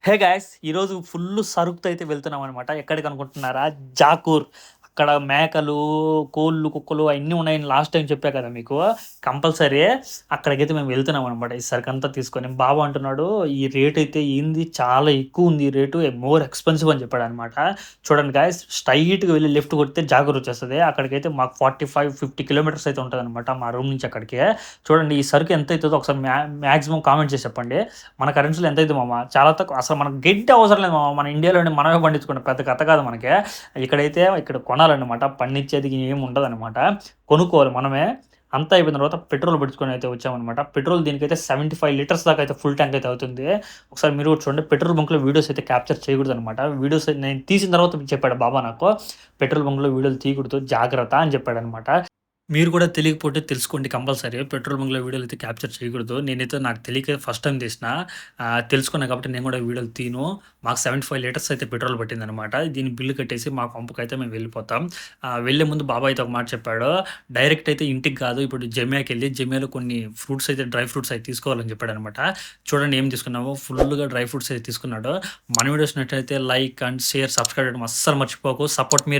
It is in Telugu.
హే గైస్ ఈరోజు ఫుల్ సరుకుతో అయితే వెళ్తున్నాం అనమాట. ఎక్కడికి అనుకుంటున్నారా? జాకూర్. అక్కడ మేకలు, కోళ్ళు, కుక్కలు అన్నీ ఉన్నాయని లాస్ట్ టైం చెప్పా కదా మీకు. కంపల్సరీ అక్కడికైతే మేము వెళ్తున్నాం అనమాట. ఈ సరుకంతా తీసుకొని బాబు అంటున్నాడు, ఈ రేట్ అయితే ఏంది చాలా ఎక్కువ ఉంది, ఈ రేటు మోర్ ఎక్స్పెన్సివ్ అని చెప్పాడు అనమాట. చూడండి గాయస్, స్ట్రైట్గా వెళ్ళి లెఫ్ట్ కొడితే జాకూర్ వచ్చేస్తుంది. అక్కడికైతే మాకు 45-50 కిలోమీటర్స్ అయితే ఉంటుంది అనమాట మా రూమ్ నుంచి అక్కడికి. చూడండి ఈ సరుకు ఎంత అవుతుందో ఒకసారి మ్యాక్సిమం కామెంట్ చేసి చెప్పండి. మన కరెన్సీలో ఎంత అవుతుంది మామ? చాలా తక్కువ. అసలు మనకు గడ్డి అవసరం లేదు మామ. మన ఇండియాలోనే మనమే పండించుకుంటాం. పెద్ద కథ కాదు మనకి. ఇక్కడైతే ఇక్కడ కొనాలన్నమాట. పండించేది ఏమి ఉండదు అనమాట. కొనుక్కోవాలి మనమే. అంతా అయిపోయిన తర్వాత పెట్రోల్ పెట్టుకొని అయితే వచ్చామన్నమాట. పెట్రోల్ దీనికైతే 75 లీటర్స్ దాకా అయితే ఫుల్ ట్యాంక్ అయితే అవుతుంది. ఒకసారి మీరు కూడా చూడండి. పెట్రోల్ బంక్లో వీడియోస్ అయితే క్యాప్చర్ చేయకూడదు అనమాట. వీడియోస్ నేను తీసిన తర్వాత చెప్పాడు బాబా నాకు, పెట్రోల్ బంక్లో వీడియోలు తీయకూడదు, జాగ్రత్త అని చెప్పాడు అనమాట. మీరు కూడా తెలియకపోతే తెలుసుకోండి కంపల్సరీ. పెట్రోల్ బంక్‌లో వీడియోలు అయితే క్యాప్చర్ చేయకూడదు. నేనైతే నాకు తెలియక ఫస్ట్ టైమ్ తీసిన. తెలుసుకున్నా కాబట్టి నేను కూడా వీడియోలు తీయను. మాకు 75 లీటర్స్ అయితే పెట్రోల్ పట్టిందనమాట. దీని బిల్లు కట్టేసి మా పంపుకైతే మేము వెళ్ళిపోతాం. వెళ్ళే ముందు బాబాయ్ అయితే ఒక మాట చెప్పాడు. డైరెక్ట్ అయితే ఇంటికి కాదు, ఇప్పుడు జమియాకెళ్ళి జమియాలో కొన్ని ఫ్రూట్స్ అయితే డ్రై ఫ్రూట్స్ అయితే తీసుకోవాలని చెప్పాడనమాట. చూడండి ఏం తీసుకున్నామో, ఫుల్‌గా డ్రై ఫ్రూట్స్ అయితే తీసుకున్నాడు. మన వీడియోస్ నచ్చినట్లయితే లైక్ అండ్ షేర్, సబ్స్క్రైబ్ చేయడం అస్సలు మర్చిపోకు. సపోర్ట్ మీరే.